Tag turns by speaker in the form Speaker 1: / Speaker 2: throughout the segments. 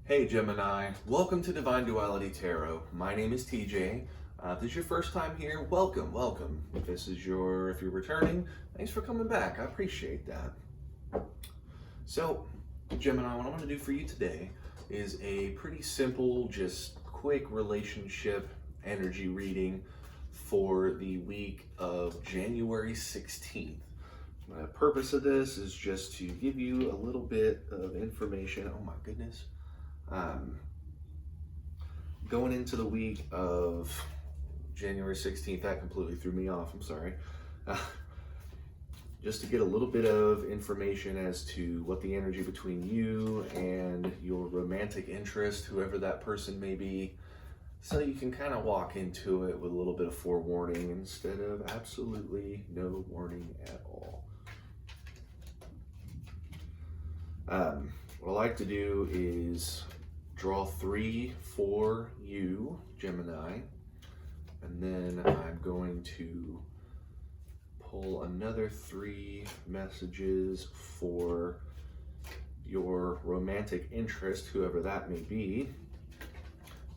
Speaker 1: Hey Gemini, welcome to Divine Duality Tarot. My name is TJ. If this is your first time here, welcome. If you're returning, thanks for coming back. I appreciate that. So, Gemini, what I'm going to do for you today is a pretty simple, just quick relationship energy reading for the week of January 16th. The purpose of this is just to give you a little bit of information. Oh my goodness. Going into the week of January 16th, that completely threw me off. I'm sorry. Just to get a little bit of information as to what the energy between you and your romantic interest, whoever that person may be, so you can kind of walk into it with a little bit of forewarning instead of absolutely no warning at all. What I like to do is draw 3 for you, Gemini, and then I'm going to pull another 3 messages for your romantic interest, whoever that may be,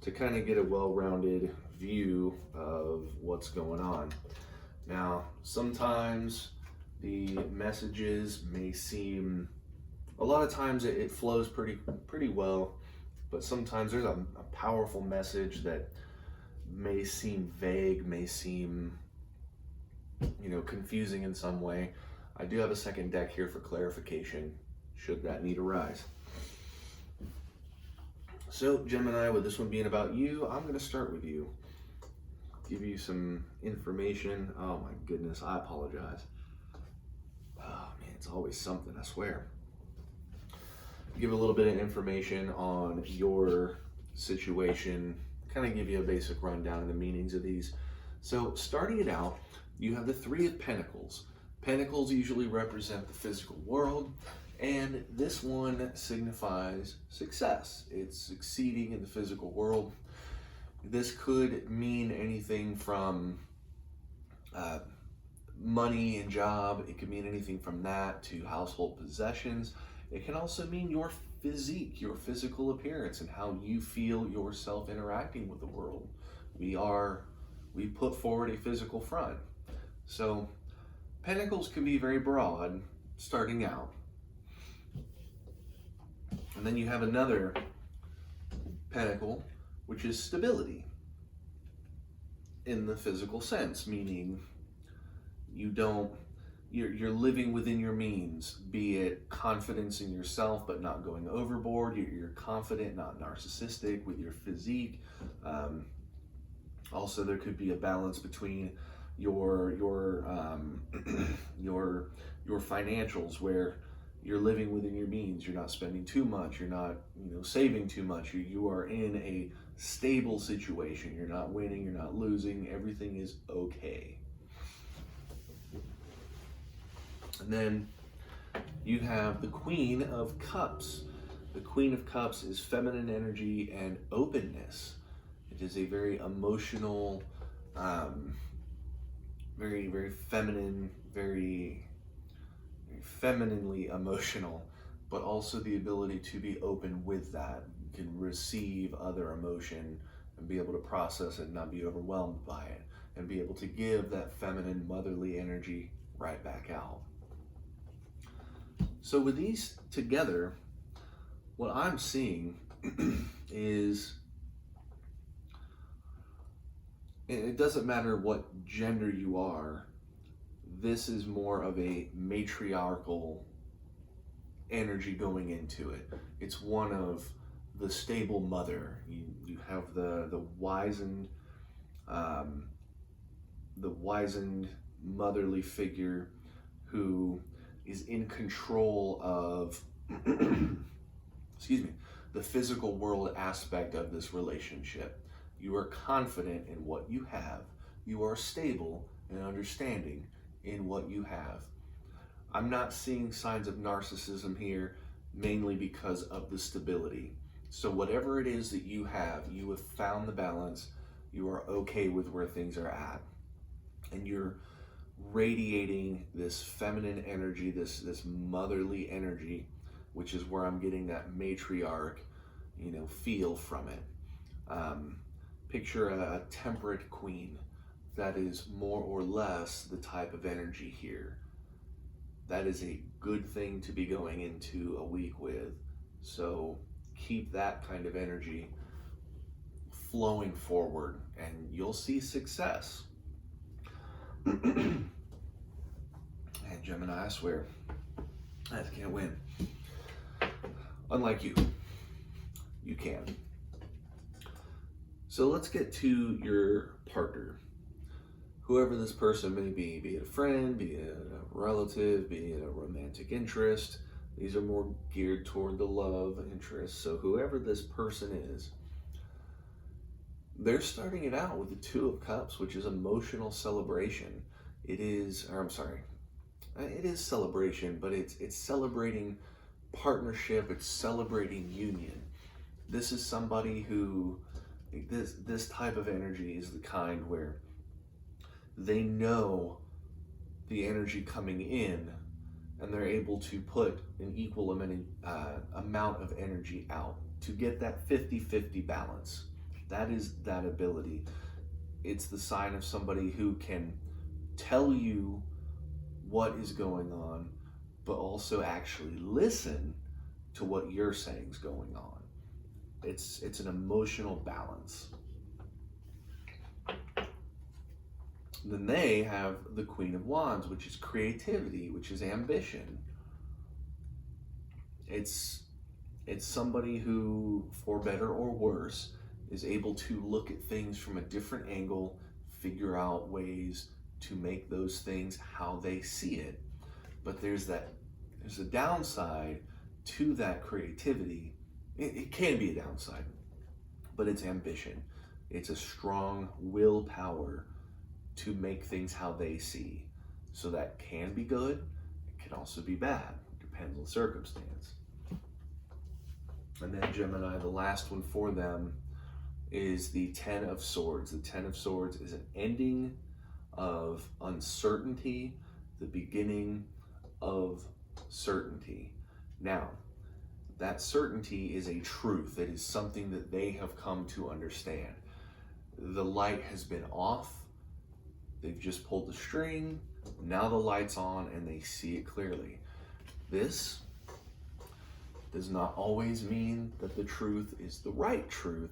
Speaker 1: to kind of get a well-rounded view of what's going on. Now, sometimes the messages may seem, a lot of times it flows pretty well, but sometimes there's a powerful message that may seem vague, may seem, confusing in some way. I do have a second deck here for clarification, should that need arise. So, Gemini, with this one being about you, I'm going to start with you. Give you some information. Oh my goodness, I apologize. Oh man, it's always something, I swear. Give a little bit of information on your situation, kind of give you a basic rundown of the meanings of these. So starting it out, you have the 3 of Pentacles. Pentacles usually represent the physical world, and this one signifies success. It's succeeding in the physical world. This could mean anything from money and job. It could mean anything from that to household possessions. It can also mean your physique, your physical appearance, and how you feel yourself interacting with the world. We put forward a physical front. So Pentacles can be very broad starting out. And then you have another Pentacle, which is stability in the physical sense, meaning you're living within your means, be it confidence in yourself but not going overboard. You're confident, not narcissistic with your physique. Also, there could be a balance between your financials, where you're living within your means. You're not spending too much. You're not saving too much. You are in a stable situation. You're not winning. You're not losing. Everything is okay. And then you have the Queen of Cups. The Queen of Cups is feminine energy and openness. It is a very emotional, very feminine, very femininely emotional, but also the ability to be open with that. You can receive other emotion and be able to process it and not be overwhelmed by it, and be able to give that feminine, motherly energy right back out. So with these together, what I'm seeing is, it doesn't matter what gender you are, this is more of a matriarchal energy going into it. It's one of the stable mother. You have the wizened motherly figure who is in control of the physical world aspect of this relationship. You are confident in what you have. You are stable and understanding in what you have. I'm not seeing signs of narcissism here, mainly because of the stability. So whatever it is that you have found the balance. You are okay with where things are at, and you're radiating this feminine energy, this motherly energy, which is where I'm getting that matriarch, feel from it. Picture a temperate queen. That is more or less the type of energy here. That is a good thing to be going into a week with. So keep that kind of energy flowing forward and you'll see success. And Gemini, I swear, I just can't win. Unlike you, you can. So let's get to your partner. Whoever this person may be it a friend, be it a relative, be it a romantic interest. These are more geared toward the love interest. So whoever this person is, they're starting it out with the Two of Cups, which is emotional celebration. It is celebration, but it's celebrating partnership, it's celebrating union. This is somebody who, this type of energy is the kind where they know the energy coming in and they're able to put an equal amount of energy out to get that 50-50 balance. That is that ability. It's the sign of somebody who can tell you what is going on, but also actually listen to what you're saying is going on. It's an emotional balance. Then they have the Queen of Wands, which is creativity, which is ambition. It's somebody who, for better or worse, is able to look at things from a different angle, figure out ways to make those things how they see it. But there's a downside to that creativity. It can be a downside, but it's ambition. It's a strong willpower to make things how they see. So that can be good, it can also be bad. It depends on circumstance. And then Gemini, the last one for them is the Ten of Swords. The Ten of Swords is an ending of uncertainty, the beginning of certainty. Now, that certainty is a truth. It is something that they have come to understand. The light has been off. They've just pulled the string. Now the light's on and they see it clearly. This does not always mean that the truth is the right truth.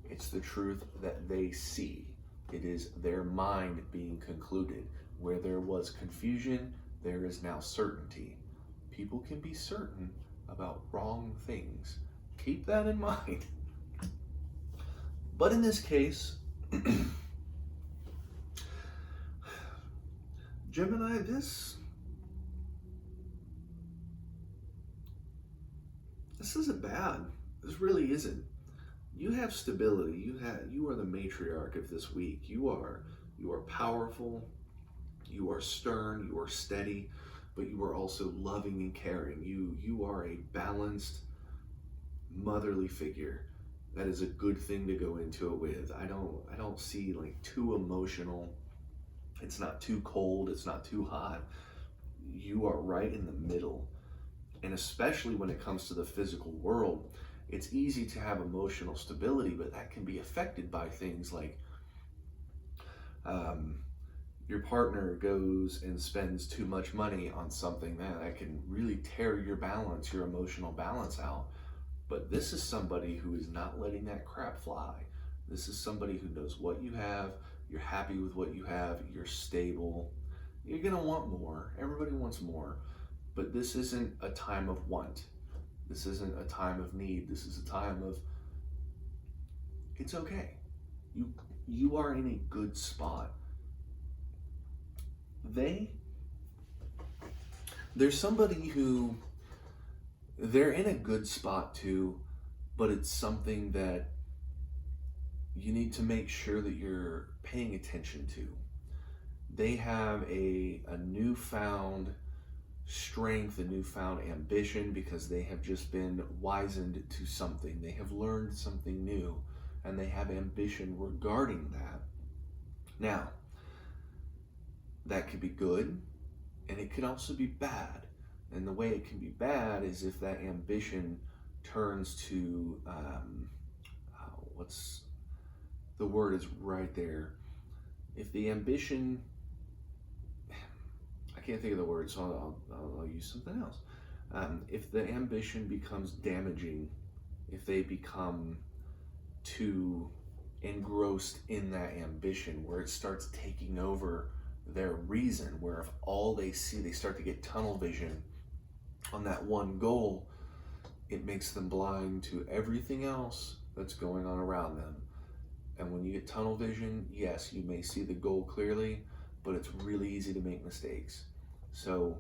Speaker 1: It's the truth that they see. It is their mind being concluded. Where there was confusion, there is now certainty. People can be certain about wrong things. Keep that in mind. But in this case, Gemini, this isn't bad. This really isn't. You have stability. You are the matriarch of this week. You are powerful. You are stern. You are steady, but you are also loving and caring. You are a balanced, motherly figure. That is a good thing to go into it with. I don't see like too emotional. It's not too cold. It's not too hot. You are right in the middle. And especially when it comes to the physical world, it's easy to have emotional stability, but that can be affected by things like your partner goes and spends too much money on something that can really tear your balance, your emotional balance out. But this is somebody who is not letting that crap fly. This is somebody who knows what you have. You're happy with what you have. You're stable. You're going to want more. Everybody wants more. But this isn't a time of want. This isn't a time of need. This is a time of, it's okay. You are in a good spot. There's somebody who, they're in a good spot too, but it's something that you need to make sure that you're paying attention to. They have a newfound strength, a newfound ambition, because they have just been wizened to something. They have learned something new, and they have ambition regarding that. Now, that could be good, and it could also be bad. And the way it can be bad is if that ambition turns to, what's the word is right there. If the ambition, I can't think of the word, so I'll use something else. If the ambition becomes damaging, if they become too engrossed in that ambition, where it starts taking over their reason, where if all they see, they start to get tunnel vision on that one goal, it makes them blind to everything else that's going on around them. And when you get tunnel vision, yes, you may see the goal clearly, but it's really easy to make mistakes. So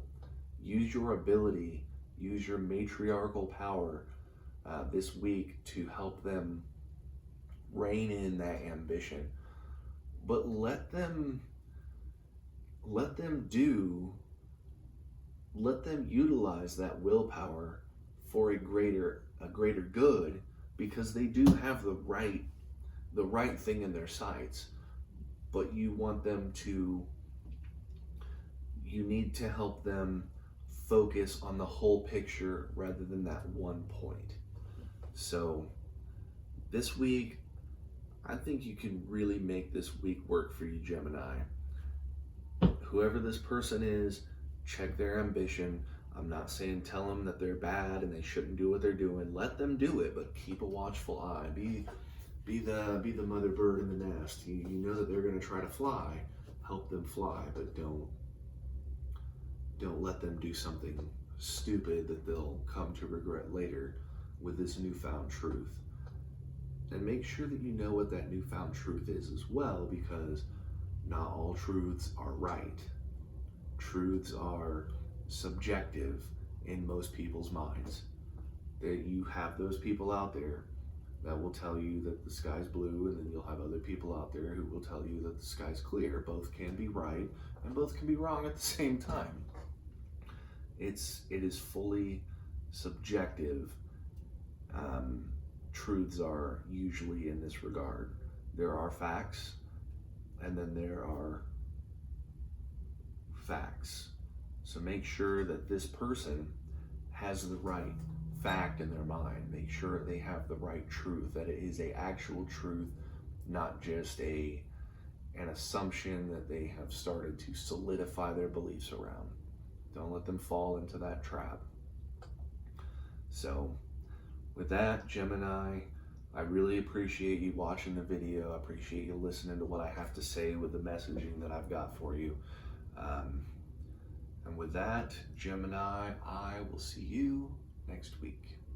Speaker 1: use your ability, use your matriarchal power this week to help them rein in that ambition. But let them utilize that willpower for a greater good, because they do have the right thing in their sights. But you need to help them focus on the whole picture rather than that one point. So this week, I think you can really make this week work for you, Gemini. Whoever this person is, check their ambition. I'm not saying tell them that they're bad and they shouldn't do what they're doing. Let them do it, but keep a watchful eye. Be the mother bird in the nest. You know that they're going to try to fly. Help them fly, but don't let them do something stupid that they'll come to regret later with this newfound truth. And make sure that you know what that newfound truth is as well, because not all truths are right. Truths are subjective in most people's minds. That you have those people out there that will tell you that the sky's blue, and then you'll have other people out there who will tell you that the sky's clear. Both can be right and both can be wrong at the same time. It is fully subjective. Truths are usually in this regard. There are facts, and then there are facts. So make sure that this person has the right fact in their mind. Make sure they have the right truth, that it is an actual truth, not just an assumption that they have started to solidify their beliefs around. Don't let them fall into that trap. So with that, Gemini, I really appreciate you watching the video. I appreciate you listening to what I have to say with the messaging that I've got for you. And with that, Gemini, I will see you next week.